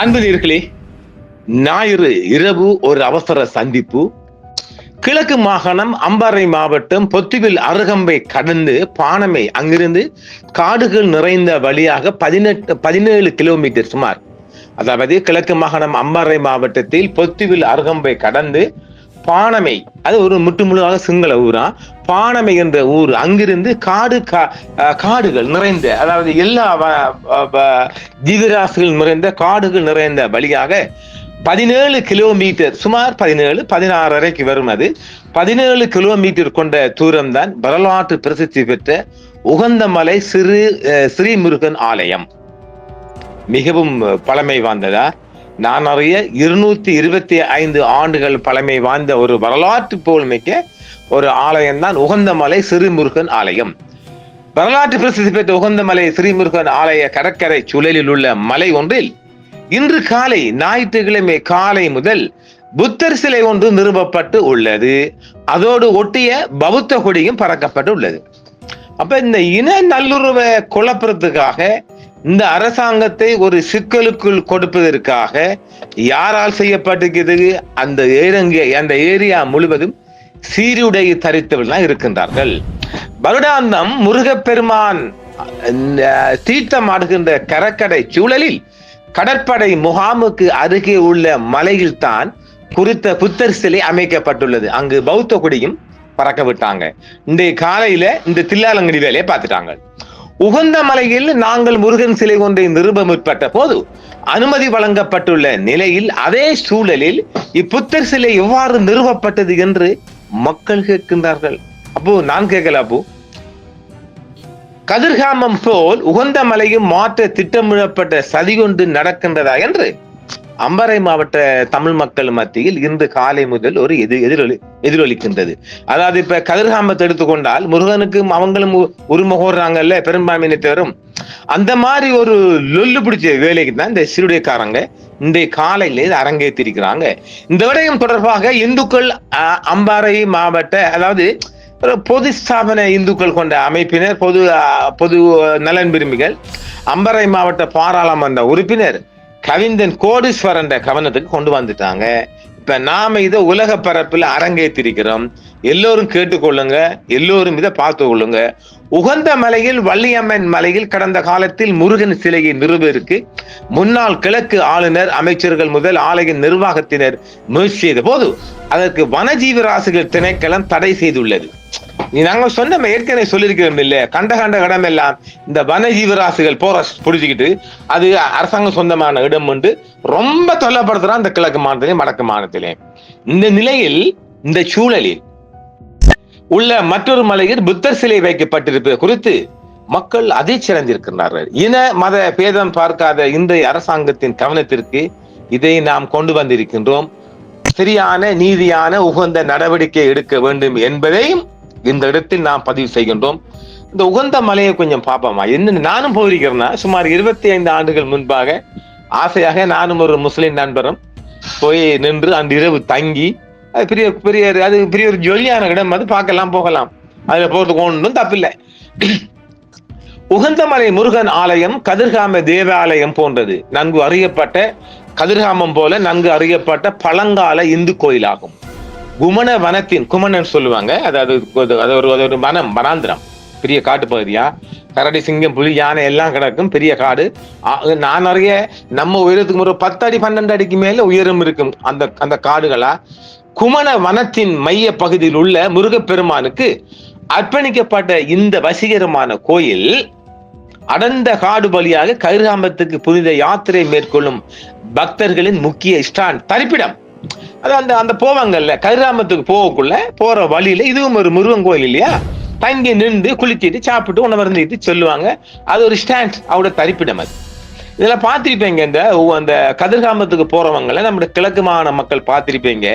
அன்பு நேயர்களே, ஞாயிறு இரவு ஒரு அவசர சந்திப்பு. கிழக்கு மாகாணம் அம்பாறை மாவட்டம் பொத்துவில் அருகம்பை கடந்து பாணமை அங்கிருந்து காடுகள் நிறைந்த வழியாக 17 கிலோமீட்டர் சுமார், அதாவது கிழக்கு மாகாணம் அம்பாறை மாவட்டத்தில் பொத்துவில் அருகம்பை கடந்து பாணமை, அது ஒரு முற்றுமுழுதாக சிங்கள ஊரா, பாணமை என்ற ஊர், அங்கிருந்து காடுகள் நிறைந்த, அதாவது எல்லா ஜீவராசிகள் நிறைந்த காடுகள் நிறைந்த வழியாக 17 கிலோமீட்டர், சுமார் 16 வரும். அது 17 கிலோமீட்டர் கொண்ட தூரம் தான் வரலாற்று பிரசித்தி பெற்ற உகந்தமலை ஸ்ரீமுருகன் ஆலயம். மிகவும் பழமை வாய்ந்ததா, நான் அறிய 225 ஆண்டுகள் பழமை வாய்ந்த ஒரு வரலாற்று புகழ்மிக்க ஒரு ஆலயம் தான் உகந்தமலை ஸ்ரீமுருகன் ஆலயம். வரலாற்று பிரசித்தி பெற்ற உகந்தமலை ஸ்ரீமுருகன் ஆலய கடற்கரை சூழலில் உள்ள மலை ஒன்றில் இன்று காலை, ஞாயிற்றுக்கிழமை காலை முதல் புத்தர் சிலை ஒன்று நிறுவப்பட்டு உள்ளது. அதோடு ஒட்டிய பௌத்த கொடியும் பறக்கப்பட்டு உள்ளது. அப்ப இந்த இன நல்லுறவை குழப்பறதுக்காக, இந்த அரசாங்கத்தை ஒரு சிக்கலுக்குள் கொடுப்பதற்காக யாரால் செய்யப்பட்டிருக்கிறது? அந்த ஏரியா முழுவதும் சீருடை தரித்தவர்கள் இருக்கின்றார்கள். வருடாந்தம் முருகப்பெருமான் தீர்த்தமாடுகின்ற கடற்கரை சூழலில் கடற்படை முகாமுக்கு அருகே உள்ள மலையில் தான் குறித்த புத்தர் சிலை அமைக்கப்பட்டுள்ளது. அங்கு பௌத்த கொடியும் பறக்க விட்டாங்க. இன்றைய காலையில இந்த தில்லாலங்கடி வேலையை பார்த்துட்டாங்க. உகந்த மலையில் நாங்கள் முருகன் சிலை ஒன்றை நிறுவ முற்பட்ட போது அனுமதி வழங்கப்பட்டுள்ள நிலையில், அதே சூழலில் இப்புத்தர் சிலை எவ்வாறு நிறுவப்பட்டது என்று மக்கள் கேட்கின்றார்கள். அப்போ நான் கேட்கல, அப்போ கதிர்காமம் போல் உகந்த மலையும் மாற்ற திட்டமிடப்பட்ட சதி கொண்டு நடக்கின்றதா என்று அம்பாறை மாவட்ட தமிழ் மக்கள் மத்தியில் இன்று காலை முதல் ஒரு எதிரொலிக்கின்றது. அதாவது இப்ப கதிர்காமத்தை எடுத்துக்கொண்டால் முருகனுக்கும் அவங்களும் உரிமகோடுறாங்கல்ல, பெரும்பான்மையினத்தவரும், அந்த மாதிரி ஒரு லொல்லு பிடிச்ச வேலைக்கு தான் இந்த சிறுடைக்காரங்க இன்றைய காலையில இது அரங்கேற்றிருக்கிறாங்க. இந்த விடயம் தொடர்பாக இந்துக்கள் அம்பாறை மாவட்ட, அதாவது பொது ஸ்தாபன இந்துக்கள் கொண்ட அமைப்பினர், பொது நலன் விரும்பிகள், அம்பாறை மாவட்ட பாராளுமன்ற உறுப்பினர் கவிந்தன் கோடீஸ்வரன் கவனத்துக்கு கொண்டு வந்துட்டாங்க. இப்ப நாம இதை உலக பரப்பில் அரங்கேற்றிருக்கிறோம். எல்லோரும் கேட்டுக்கொள்ளுங்க, எல்லோரும் இதை பார்த்து கொள்ளுங்க. உகந்த மலையில் வள்ளியம்மன் மலையில் கடந்த காலத்தில் முருகன் சிலையை நிறுவதற்கு முன்னாள் கிழக்கு ஆளுநர், அமைச்சர்கள் முதல் ஆலய நிர்வாகத்தினர் முயற்சி செய்த போது அதற்கு வனஜீவராசிகள் திணைக்களம் தடை செய்துள்ளது. நாங்க சொன்ன ஏற்கனவே சொல்லியிருக்கிறோம் இல்ல, கண்ட இடம் எல்லாம் இந்த வனஜீவராசிகள் போரஸ்ட் பிடிச்சிக்கிட்டு அது அரசாங்கம் சொந்தமான இடம் என்று ரொம்ப தொல்லப்படுத்துறான் இந்த கிழக்கு மாநிலத்திலே வடக்கு மாநிலத்திலே. இந்த நிலையில், இந்த சூழலில் உள்ள மற்றொரு மலையில் புத்தர் சிலை வைக்கப்பட்டிருப்பது குறித்து மக்கள் அதிர்ச்சி அடைந்திருக்கிறார்கள். இன மத பேதம் பார்க்காத இன்றைய அரசாங்கத்தின் கவனத்திற்கு இதை நாம் கொண்டு வந்திருக்கின்றோம். சரியான நீதியான உகந்த நடவடிக்கை எடுக்க வேண்டும் என்பதையும் இந்த இடத்தில் நாம் பதிவு செய்கின்றோம். இந்த உகந்த மலையை கொஞ்சம் பார்ப்போமா? என்ன, நானும் போயிருக்கிறேன்னா சுமார் 25 ஆண்டுகள் முன்பாக ஆசையாக நானும் ஒரு முஸ்லிம் நண்பரும் போய் நின்று அந்த இரவு தங்கி, அது பெரிய ஒரு ஜொலியான இடம், அது பார்க்கலாம், போகலாம், அதுல போறதுக்கு ஒன்றும் தப்பில்லை. உகந்தமலை முருகன் ஆலயம் கதிர்காம தேவாலயம் போன்றது. நன்கு அறியப்பட்ட, கதிர்காமம் போல நன்கு அறியப்பட்ட பழங்கால இந்து கோயிலாகும். குமண வனத்தின், குமணன் சொல்லுவாங்க, அதாவது ஒரு வனாந்திரம், பெரிய காட்டு பகுதியா, கரடி, சிங்கம், புலி, யானை எல்லாம் கிடக்கும், பெரிய காடு. நான் நிறைய நம்ம உயரத்துக்கு ஒரு 10 அடி 12 அடிக்கு மேல உயரம் இருக்கும் அந்த காடுகளா. குமண வனத்தின் மைய பகுதியில் உள்ள முருகப்பெருமானுக்கு அர்ப்பணிக்கப்பட்ட இந்த வசீகரமான கோயில் அடர்ந்த காடு வழியாக கதிர்காமத்துக்கு புனித யாத்திரை மேற்கொள்ளும் பக்தர்களின் முக்கிய ஸ்டாண்ட், தரிப்பிடம். அது அந்த போவாங்கல்ல, கதிர்காமத்துக்கு போகக்குள்ள போற வழியில இதுவும் ஒரு முருகன் கோயில் இல்லையா, தங்கி நின்று குளிச்சுட்டு சாப்பிட்டு உணவருந்திட்டு சொல்லுவாங்க. அது ஒரு ஸ்டாண்ட், அவரோட தரிப்பிடம். அது இதெல்லாம் பார்த்திருப்பீங்க. அந்த கதிர்காமத்துக்கு போறவங்களை நம்முடைய கிழக்கு மாகாண மக்கள் பார்த்திருப்பீங்க.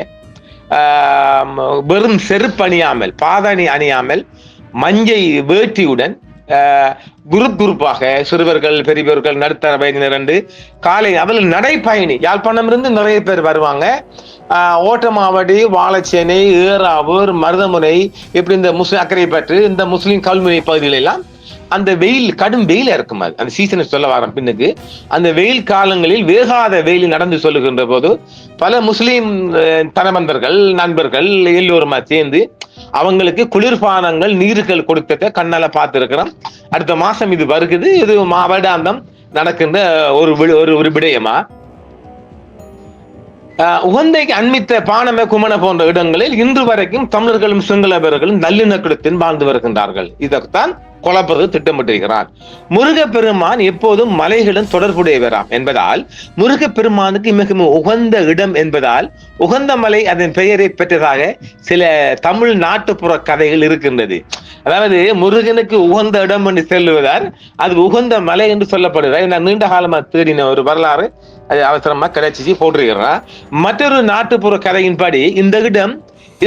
வெறும் செருப்பு அணியாமல், பாதணி அணியாமல், மஞ்சை வேட்டியுடன் குரூப்பாக சிறுவர்கள், பெரியவர்கள், நடுத்தர வயதினர் என்று காலை அவர்கள் நடைப்பயணி, யாழ்ப்பாணம் இருந்து நிறைய பேர் வருவாங்க. ஓட்டமாவடி, வாழைச்சேனை, ஏறாவூர், மருதமுனை, இப்படி இந்த முஸ்லிம் அக்கரைப்பற்று, இந்த முஸ்லிம் கல்முனை பகுதிகள் எல்லாம் அந்த வெயில் கடும் வெயில இருக்கும். அது அந்த சீசனை சொல்ல வர பின்னுக்கு அந்த வெயில் காலங்களில் வேகாத வெயில் நடந்து சொல்லுகின்ற போது பல முஸ்லீம் தனவந்தர்கள் நண்பர்கள் எல்லோருமா சேர்ந்து அவங்களுக்கு குளிர்பானங்கள் நீர்கள் கொடுத்தத கண்ணால பார்த்திருக்கிறோம். அடுத்த மாசம் இது வருகிறது. இது வருடாந்தம் நடக்கின்ற ஒரு விடயமா. உகந்தைக்கு அண்மித்த பானம குமண போன்ற இடங்களில் இன்று வரைக்கும் தமிழர்களும் சிங்களவர்களும் நல்லிணக்கத்துடன் வாழ்ந்து வருகின்றார்கள். இதற்கான் கொலப்பது திட்டமிட்டிருக்கிறார். முருகப்பெருமான் எப்போதும் மலைகளும் தொடர்புடையவராம் என்பதால் முருகப்பெருமானுக்கு மிகவும் உகந்த இடம் என்பதால் உகந்த மலை அதன் பெயரை பெற்றதாக சில தமிழ் நாட்டுப்புற கதைகள் இருக்கின்றது. அதாவது முருகனுக்கு உகந்த இடம் என்று சொல்லுவதால் அது உகந்த மலை என்று சொல்லப்படுகிறார். நான் நீண்ட காலமா தேடின ஒரு வரலாறு அவசரமா கிடைச்சி போட்டிருக்கிறார். மற்றொரு நாட்டுப்புற கதையின்படி இந்த இடம்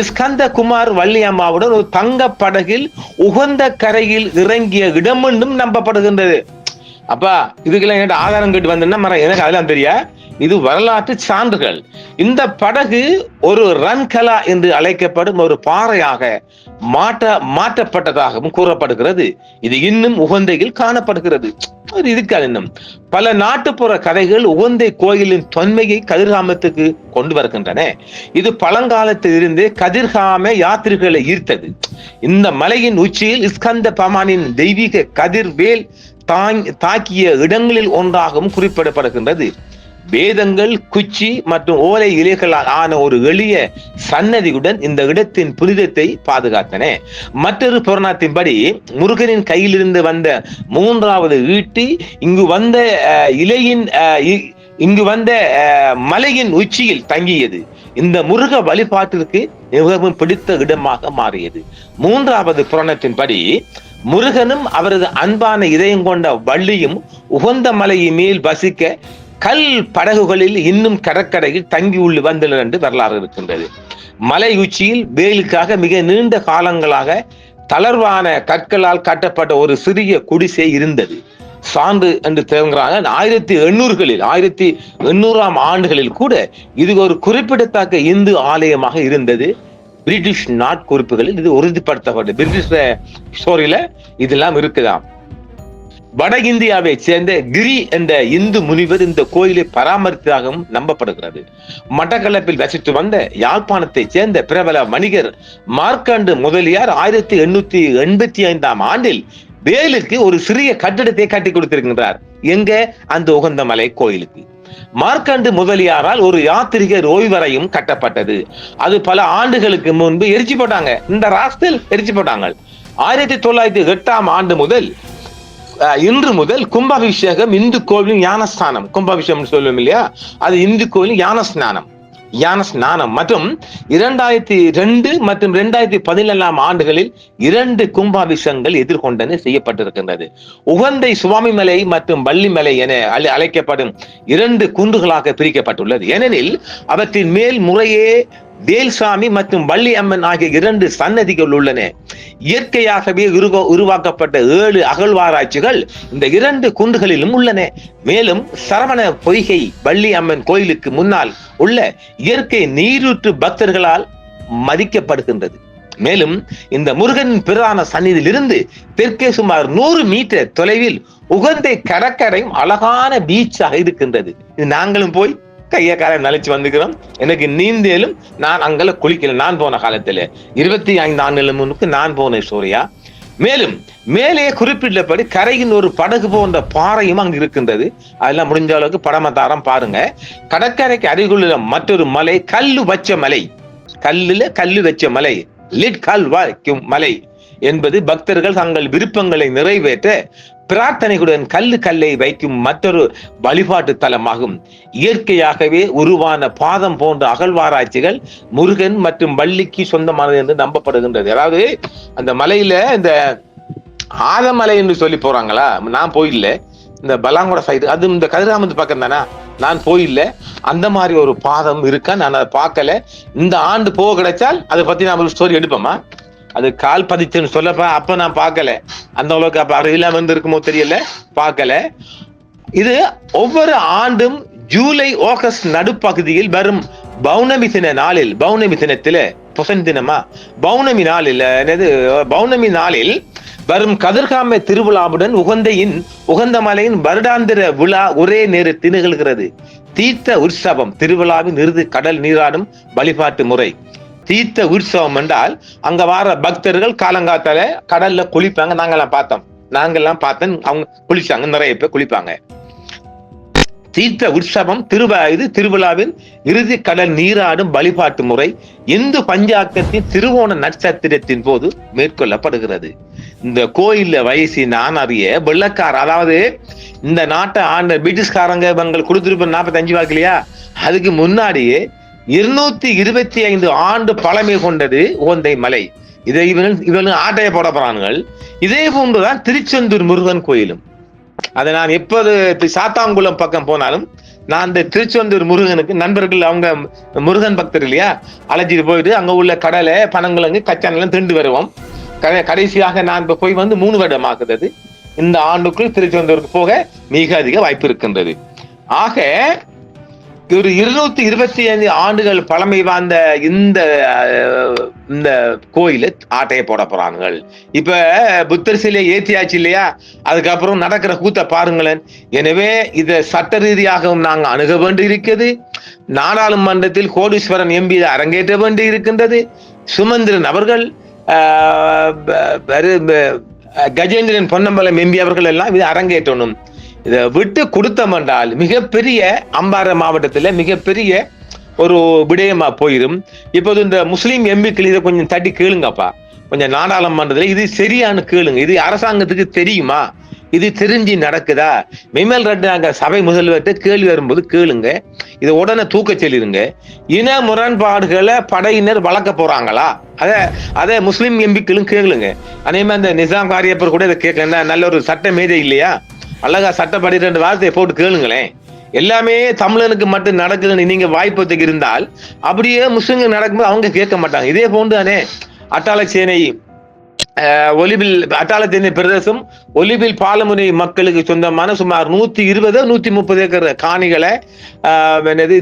ஸ்கந்த குமார் வள்ளியம்மாவுடன் ஒரு தங்க படகில் உகந்த கரையில் இறங்கிய இடம் என்றும் நம்பப்படுகின்றது. அப்பா இதுக்கெல்லாம் ஆதாரம் கேட்டு வந்தேன்னா எனக்கு அதெல்லாம் தெரியா. இது வரலாற்று சான்றுகள். இந்த படகு ஒரு ரன்கலா என்று அழைக்கப்படும் ஒரு பாறையாக மாற்றப்பட்டதாகவும் கூறப்படுகிறது. இது இன்னும் உகந்தையில் காணப்படுகிறது. இதுக்காக இன்னும் பல நாட்டுப்புற கதைகள் உகந்தை கோயிலின் தொன்மையை கதிர்காமத்துக்கு கொண்டு வருகின்றன. இது பழங்காலத்தில் இருந்து கதிர்காம யாத்திரிகளை ஈர்த்தது. இந்த மலையின் உச்சியில் ஸ்கந்த பமானின் தெய்வீக கதிர்வேல் தாக்கிய இடங்களில் ஒன்றாகவும் குறிப்பிடப்படுகின்றது. வேதங்கள் குச்சி மற்றும் ஓலை இலைகளால் ஆன ஒரு எளிய சன்னதியுடன் இந்த இடத்தின் புனிதத்தை பாதுகாத்தன. மற்றொரு புராணத்தின்படி முருகனின் கையிலிருந்து வந்த மூன்றாவது ஈட்டி இங்கு வந்த மலையின் உச்சியில் தங்கியது. இந்த முருக வழிபாட்டிற்கு மிகவும் பிடித்த இடமாக மாறியது. மூன்றாவது புராணத்தின்படி முருகனும் அவரது அன்பான இதயம் கொண்ட வள்ளியும் உகந்த மலையின் மேல் வசிக்க கல் படகுகளில் இன்னும் கடற்கரையில் தங்கி உள்ள வந்தனர் என்று வரலாறு இருக்கின்றது. மலை உச்சியில் வேலுக்காக மிக நீண்ட காலங்களாக தளர்வான கற்களால் கட்டப்பட்ட ஒரு சிறிய குடிசை இருந்தது. சான்று என்று தேங்குறாங்க. 1800ஆம் ஆண்டுகளில் கூட இது ஒரு குறிப்பிடத்தக்க இந்து ஆலயமாக இருந்தது. பிரிட்டிஷ் நாட்குறிப்புகளில் இது உறுதிப்படுத்தப்பட்டது. பிரிட்டிஷ் ஸ்டோரியில இதெல்லாம் இருக்குதாம். வட இந்தியாவை சேர்ந்த கிரி என்ற இந்து முனிவர் இந்த கோயிலை பராமரித்ததாகவும் நம்பப்படுகிறது. மட்டக்களப்பில் வசித்து வந்த யாழ்ப்பாணத்தை சேர்ந்த பிரபல வணிகர் மார்க்கண்டு முதலியார் 1885ஆம் ஆண்டில் வேலுக்கு ஒரு சிறிய கட்டிடத்தை கட்டி கொடுத்திருக்கின்றார். எங்க? அந்த உகந்தமலை கோயிலுக்கு. மார்க்கண்டு முதலியாரால் ஒரு யாத்திரிகர் ஓய்வறையும் கட்டப்பட்டது. அது பல ஆண்டுகளுக்கு முன்பு எரிச்சு போட்டாங்க. இந்த ராஷ்டில் எரிச்சு போட்டாங்க. 1908ஆம் ஆண்டு முதல் இன்று முதல் கும்பாபிஷேகம் இந்து கோவிலின் ஞானஸ்தானம். கும்பாபிஷேகம் சொல்லுவோம் இல்லையா, அது இந்து கோவிலின் ஞானஸ்நானம் மற்றும் 2002 மற்றும் 2017ஆம் ஆண்டுகளில் 2 கும்பாபிஷேகங்கள் எதிர்கொண்டன செய்யப்பட்டிருக்கின்றது. உகந்தை சுவாமிமலை மற்றும் வள்ளிமலை என அழைக்கப்படும் 2 குன்றுகளாக பிரிக்கப்பட்டுள்ளது. ஏனெனில் அவற்றின் மேல் முறையே வேல்சாமி மற்றும் வள்ளி அம்மன் ஆகிய 2 சன்னதிகள் உள்ளன. இயற்கையாகவே உருவாக்கப்பட்ட 7 அகழ்வாராய்ச்சிகள் இந்த 2 குன்றுகளிலும் உள்ளன. மேலும் சரவண பொய்கை வள்ளி அம்மன் கோயிலுக்கு முன்னால் உள்ள இயற்கை நீரூற்று பக்தர்களால் மதிக்கப்படுகின்றது. மேலும் இந்த முருகனின் பிரதான சந்நிதியிலிருந்து தெற்கே சுமார் 100 மீட்டர் தொலைவில் உகந்தை கடற்கரையும் அழகான பீச்சாக இருக்கின்றது. இது நாங்களும் போய் கைய காலம் நினைச்சு வந்துக்கிறோம். எனக்கு நீந்தேலும் நான் அங்கல குளிக்கல. நான் போன காலத்துல 25 ஆண்டுகளுக்கு முன்னுக்கு நான் போன சூரியா. மேலும் மேலே குறிப்பிட்டபடி கரையின் ஒரு படகு போன்ற பாறையும் அங்கு இருக்கின்றது. அதெல்லாம் முடிஞ்ச அளவுக்கு படமத்தாரம் பாருங்க. கடற்கரைக்கு அருகிலுள்ள மற்றொரு மலை கல்லு வச்ச மலை லிட் கல் வைக்கும் மலை என்பது பக்தர்கள் தங்கள் விருப்பங்களை நிறைவேற்ற பிரார்த்தனைகளுடன் கல்லை வைக்கும் மற்றொரு வழிபாட்டு தலமாகும். இயற்கையாகவே உருவான பாதம் போன்ற அகழ்வாராய்ச்சிகள் முருகன் மற்றும் வள்ளிக்கு சொந்தமானது என்று நம்பப்படுகின்றது. அதாவது அந்த மலையில இந்த ஆதமலை என்று சொல்லி போறாங்களா, நான் போயில்ல. இந்த பலாங்குட சைடு அது இந்த கதிராமத்து பக்கம் தானே, நான் போயில்ல. அந்த மாதிரி ஒரு பாதம் இருக்கா, நான் அதை பார்க்கல. இந்த ஆண்டு போக கிடைச்சால் அதை பத்தி நான் ஒரு ஸ்டோரி எடுப்போமா. அது கால் பதிச்சுன்னு சொல்லப்ப அப்ப நான் பார்க்கல. அந்த அளவுக்கு அப்ப அருகில வந்து இருக்குமோ தெரியல, பார்க்கல. இது ஒவ்வொரு ஆண்டும் ஜூலை ஆகஸ்ட் நடுப்பகுதியில் வரும் பௌர்ணமி தினத்தில பௌர்ணமி நாளில் வரும் கதிர்காம திருவிழாவுடன் உகந்த மலையின் வருடாந்திர விழா ஒரே நேரத்தில் நிகழ்கிறது. தீர்த்த உற்சவம் திருவிழாவின் இறுதி கடல் நீராடும் வழிபாட்டு முறை. தீர்த்த உற்சவம் என்றால் அங்க வார பக்தர்கள் காலங்காத்தால கடல்ல குளிப்பாங்க. நாங்கெல்லாம் பார்த்தேன். அவங்க குளிச்சாங்க, நிறைய பேர் குளிப்பாங்க. தீர்த்த உற்சவம் திருவிழாவின் இறுதி கடல் நீராடும் வழிபாட்டு முறை இந்து பஞ்சாக்கத்தின் திருவோண நட்சத்திரத்தின் போது மேற்கொள்ளப்படுகிறது. இந்த கோயில்ல வயசு நான் அறிய வெள்ளக்கார, அதாவது இந்த நாட்டை ஆண்ட பிரிட்டிஷ்காரங்க இவங்க கொடுத்துருப்ப 45 வாக்குலையா, அதுக்கு முன்னாடியே 225 ஆண்டு பழமை கொண்டது உகந்தை மலை. இதை இவங்க ஆட்டைய போட போறார்கள். இதே போன்றுதான் திருச்செந்தூர் முருகன் கோயிலும். அதை நான் எப்போது சாத்தாங்குளம் பக்கம் போனாலும் நான் இந்த திருச்செந்தூர் முருகனுக்கு நண்பர்கள், அவங்க முருகன் பக்தர் இல்லையா, அழைச்சிட்டு போயிட்டு அங்க உள்ள கடலை பனங்கிழங்கு கச்சானெல்லாம் திண்டு வருவோம். கடைசியாக நான் இப்ப போய் 3 வருடம் ஆகுது. இந்த ஆண்டுக்குள் திருச்செந்தூருக்கு போக மிக அதிக வாய்ப்பு இருக்கின்றது. ஆக ஒரு 225 ஆண்டுகள் பழமை வாய்ந்த இந்த கோயில ஆட்டைய போட போறாங்க. இப்ப புத்தர் சிலை ஏத்தியாச்சு இல்லையா, அதுக்கப்புறம் நடக்கிற கூத்த பாருங்களேன். எனவே இதை சட்ட ரீதியாகவும் நாங்க அணுக வேண்டி இருக்கிறது. நாடாளுமன்றத்தில் கோடீஸ்வரன் எம்பி அரங்கேற்ற வேண்டி இருக்கின்றது. சுமந்திரன் அவர்கள், கஜேந்திரன் பொன்னம்பலம் எம்பி அவர்கள் எல்லாம் இதை அரங்கேற்றணும். இதை விட்டு கொடுத்தோம் என்றால் மிகப்பெரிய அம்பாறை மாவட்டத்துல மிகப்பெரிய ஒரு விடயமா போயிடும். இப்போது இந்த முஸ்லீம் எம்பிக்கள் இதை கொஞ்சம் தட்டி கேளுங்கப்பா, கொஞ்சம் நாடாளுமன்றத்துல இது சரியான கேளுங்க. இது அரசாங்கத்துக்கு தெரியுமா? இது தெரிஞ்சு நடக்குதா? மெய்மல் ரெட்டாங்க சபை முதல்வர்கிட்ட கேள்வி வரும்போது கேளுங்க. இதை உடனே தூக்க சொல்லிருங்க. இன முரண்பாடுகளை படையினர் வளர்க்க போறாங்களா? அதை முஸ்லீம் எம்பிக்களும் கேளுங்க. அதே மாதிரி அந்த நிசாம் காரியப்பர் கூட இதை கேட்கல, நல்ல ஒரு சட்ட மேதை இல்லையா, அழகா சட்டப்படி 2 வார்த்தையை போட்டு கேளுங்களேன். எல்லாமே தமிழனுக்கு மட்டும் நடக்குதுன்னு நீங்க வாய்ப்புக்கு இருந்தால் அப்படியே முஸ்லிம்கள் நடக்கும்போது அவங்க கேட்க மாட்டாங்க. இதே போன்றுதானே அட்டாளச்சேனை பிரதேசம் ஒலிபில் பாலமுனை மக்களுக்கு சொந்தமான சுமார் 120-130 ஏக்கர் காணிகளை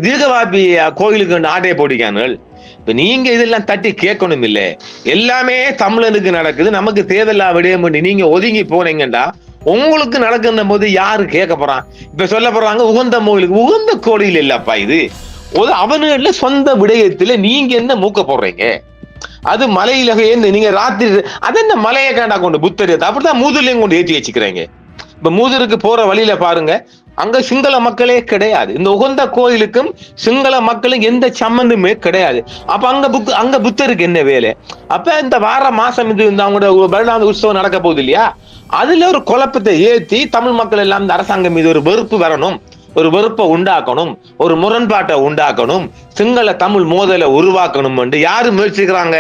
தீர்க்கவாபி கோயிலுக்கு ஆட்டையை போட்டிக்கார்கள். இப்ப நீங்க இதெல்லாம் தட்டி கேட்கணும் இல்ல. எல்லாமே தமிழனுக்கு நடக்குது, நமக்கு தேவையில்லா விடயம் பண்ணி நீங்க ஒதுங்கி போனீங்கடா உங்களுக்கு நடக்கின்ற போது யாரு கேட்க போறான்? இப்ப சொல்ல போறாங்க உகந்த கோயில் இல்லப்பா, இது அவனுல சொந்த விடயத்துல நீங்க என்ன மூக்க போடுறீங்க? அது மலையில நீங்க ராத்திரி அதென்ன மலையை காண்டா கொண்டு புத்தர் அப்படிதான் மூதுலையும் கொண்டு ஏற்றி வச்சுக்கிறீங்க. இப்ப மூதருக்கு போற வழியில பாருங்க, அங்க சிங்கள மக்களே கிடையாது. இந்த உகந்த கோயிலுக்கும் சிங்கள மக்களும் எந்த சம்பந்தமே கிடையாது. அப்ப அங்க புத்தருக்கு என்ன வேலை? அப்ப இந்த வார மாசம் இது அவங்களோட வருடாந்த உற்சவம் நடக்க போகுது இல்லையா, அதுல ஒரு குழப்பத்தை ஏற்றி தமிழ் மக்கள் எல்லாம் இந்த அரசாங்கம் மீது ஒரு வெறுப்பு வரணும், ஒரு வெறுப்பை உண்டாக்கணும், ஒரு முரண்பாட்டை உண்டாக்கணும், சிங்கள தமிழ் மோதலை உருவாக்கணும் என்று யாரு முயற்சிக்கிறாங்க?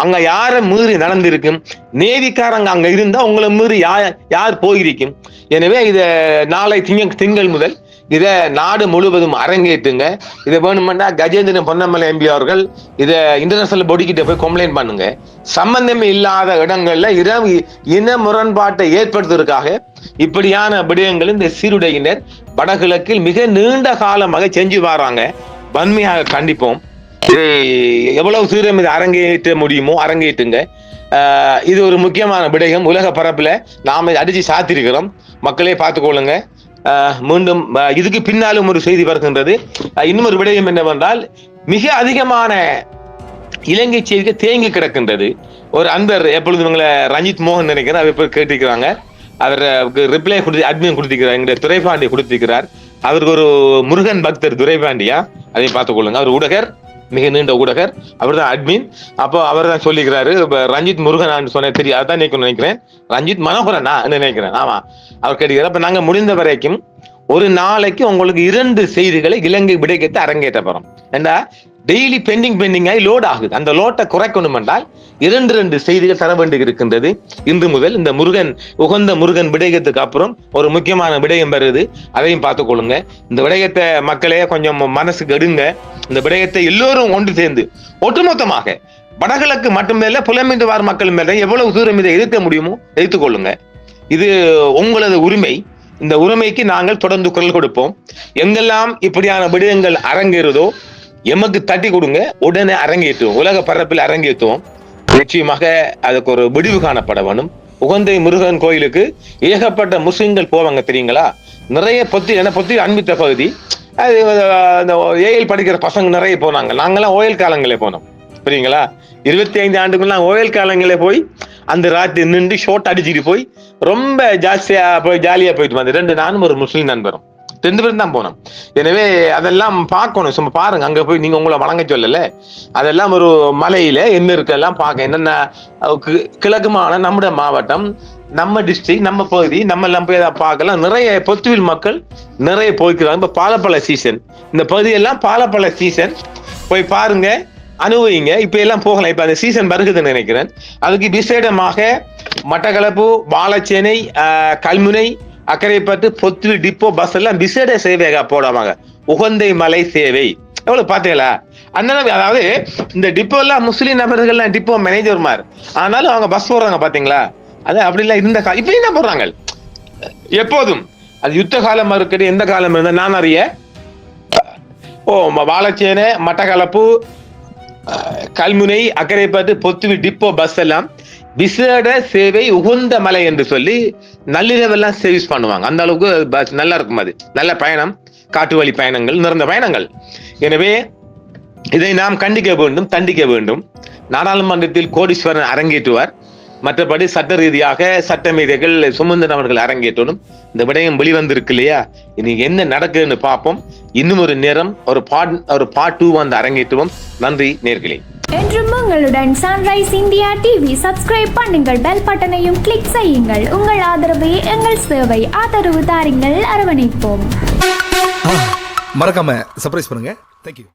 அங்க யார மீறி நடந்திருக்கும்? நேவிக்காரங்க அங்க இருந்தா உங்களை மீறி யார் போயிருக்கும்? எனவே இத நாளை திங்கள் முதல் இதை நாடு முழுவதும் அரங்கேற்றுங்க. இதை வேணுமெண்டா கஜேந்திரன் பொன்னமலை எம்பி அவர்கள் இதை இன்டர்நேஷனல் பாடிக்கிட்ட போய் கம்ப்ளைண்ட் பண்ணுங்க. சம்பந்தமே இல்லாத இடங்கள்ல இன முரண்பாட்டை ஏற்படுத்துவதற்காக இப்படியான விடயங்கள் இந்த சீருடையினர் வடகிழக்கில் மிக நீண்ட காலமாக செஞ்சு வராங்க. வன்மையாக கண்டிப்போம். எவ்வளவு சீரம் இதை அரங்கேற்ற முடியுமோ அரங்கேற்றுங்க. இது ஒரு முக்கியமான விடயம். உலக பரப்புல நாம அடிச்சு சாத்திருக்கிறோம். மக்களே பார்த்துக்கொள்ளுங்க. மீண்டும் இதுக்கு பின்னாலும் ஒரு செய்தி வருகின்றது. இன்னும் ஒரு விடயம் என்னவென்றால், மிக அதிகமான இலங்கை செய்திகள் தேங்கி கிடக்கின்றது. ஒரு அன்பர் எப்பொழுது இவங்களை ரஞ்சித் மோகன் நினைக்கிறேன், அவர் இப்போ கேட்டிருக்கிறாங்க. அவர் ரிப்ளை அட்மின் கொடுத்திருக்கிறார், எங்களுடைய துரைபாண்டி கொடுத்திருக்கிறார். அவருக்கு ஒரு முருகன் பக்தர் துரைபாண்டியா, அதையும் பார்த்துக்கொள்ளுங்க. அவர் ஊடகர், மிக நீண்ட ஊடகர், அவர் தான் அட்மின். அப்போ அவர் தான் சொல்லிக்கிறாரு, ரஞ்சித் முருகன் சொன்ன தெரியும், அதான் நினைக்கிறேன், ரஞ்சித் மனோகரனா நினைக்கிறேன். ஆமா, அவர் கேட்கிறார். அப்ப நாங்க முடிந்த வரைக்கும் ஒரு நாளைக்கு உங்களுக்கு 2 செய்திகளை இலங்கை விடைக்கத்தை அரங்கேற்ற போறோம். ஏண்டா டெய்லி பெண்டிங் ஆகி லோட் ஆகுது. அந்த லோட்டை குறைக்கணும் என்றால் 2 செய்திகள் தர வேண்டி இருக்கின்றது. இன்று முதல் இந்த உகந்த முருகன் விடயத்துக்கு அப்புறம் ஒரு முக்கியமான விடயம் வருது, அதையும் பார்த்துக்கொள்ளுங்க. இந்த விடயத்தை மக்களே கொஞ்சம் மனசுக்கு எடுங்க. இந்த விடயத்தை எல்லோரும் ஒன்று சேர்ந்து ஒட்டுமொத்தமாக வடகிழக்கு மட்டுமேல புலமைந்து வார் மக்கள் மேல எவ்வளவு தூரம் இதை எதிர்க்க முடியுமோ எதிர்த்துக் கொள்ளுங்க. இது உங்களது உரிமை. இந்த உரிமைக்கு நாங்கள் தொடர்ந்து குரல் கொடுப்போம். எங்கெல்லாம் இப்படியான விடயங்கள் அரங்கேறுதோ எமக்கு தட்டி கொடுங்க, உடனே அரங்கேற்றுவோம், உலக பரப்பில் அரங்கேற்றுவோம். நிச்சயமாக அதுக்கு ஒரு விடிவு காணப்பட வேணும். உகந்தை முருகன் கோயிலுக்கு ஏகப்பட்ட முஸ்லிம்கள் போவாங்க தெரியுங்களா? நிறைய பொத்தி அன்பித்த பகுதி அது. அந்த ஏஎல் படிக்கிற பசங்க நிறைய போனாங்க. நாங்கெல்லாம் ஓயல் காலங்களே போனோம் புரியுங்களா? 25 ஆண்டுக்குள்ள ஓயல் காலங்களே போய் அந்த ராத்திரி நின்று ஷோட் அடிச்சுட்டு போய் ரொம்ப ஜாலியா போயிட்டு வந்து நானும் ஒரு முஸ்லீம் நண்பரும் 2 பேரும் தான் போனோம். எனவே அதெல்லாம் பார்க்கணும். சும்மா பாருங்க, அங்க போய் நீங்க உங்களை வணங்க சொல்லல, அதெல்லாம் ஒரு மலையில என்ன இருக்கெல்லாம் பார்க்க. என்னென்ன கிழக்குமான நம்முடைய மாவட்டம், நம்ம டிஸ்ட்ரிக்ட், நம்ம பகுதி, நம்ம எல்லாம் போய் பார்க்கலாம். நிறைய பொத்துவில் மக்கள் நிறைய போய்க்கிறாங்க. இப்ப பாலப்பழ சீசன், இந்த பகுதியெல்லாம் பாலப்பழ சீசன், போய் பாருங்க, அனுபவிங்க. இப்ப எல்லாம் போகலாம். இப்ப அந்த சீசன் வருகுதுன்னு நினைக்கிறேன். அதுக்கு விசேடமாக மட்டக்களப்பு, வாழைச்சேனை, கல்முனை, அக்கரைப்பட்டு, பொத்துவில் டிப்போ பஸ் எல்லாம் விசேட சேவையாக போடுவாங்க. உகந்தை மலை சேவை எவ்வளவு பாத்தீங்களா? அதாவது இந்த டிப்போ எல்லாம் முஸ்லீம் நபர்கள் டிப்போ மேனேஜர் மாதிரி, ஆனாலும் அவங்க பஸ் போடுறாங்க பாத்தீங்களா? அது அப்படி இல்ல. இந்த இப்ப என்ன போடுறாங்க எப்போதும். அது யுத்த காலம் இருக்குது, எந்த காலம் இருந்தா நான் அறிய. வாழைச்சேனை, மட்டக்களப்பு, கல்முனை, அக்கரைப்பட்டு, பொத்துவில் டிப்போ பஸ் எல்லாம் விசேட சேவை உகந்த மலை என்று சொல்லி நள்ளிரவெல்லாம் சர்வீஸ் பண்ணுவாங்க. அந்த அளவுக்கு நல்லா இருக்கும். அது நல்ல பயணம், காட்டு வழி பயணங்கள், நிறைந்த பயணங்கள். எனவே இதை நாம் கண்டிக்க வேண்டும், தண்டிக்க வேண்டும். நாடாளுமன்றத்தில் கோடீஸ்வரன் அரங்கேற்றுவார். மற்றபடி சட்ட ரீதியாக சட்டமேதைகள் சுமந்தன் அவர்கள் அரங்கேற்றணும். இந்த விடயம் வெளிவந்திருக்கு இல்லையா? இன்னைக்கு என்ன நடக்குதுன்னு பார்ப்போம். இன்னும் ஒரு நேரம் ஒரு பார்ட் 2 வந்து அரங்கேற்றுவோம். நன்றி நேர்களே. என்றும் உங்களுடன் சன்ரைஸ் இந்தியா டிவி. சப்ஸ்கிரைப் பண்ணுங்கள், பெல் பட்டனையும் கிளிக் செய்யுங்கள். உங்கள் ஆதரவே எங்கள் சேவை. ஆதரவு தாருங்கள், அரவணைப்போம். மறக்காம சர்ப்ரைஸ் பண்ணுங்க. தேங்க்யூ.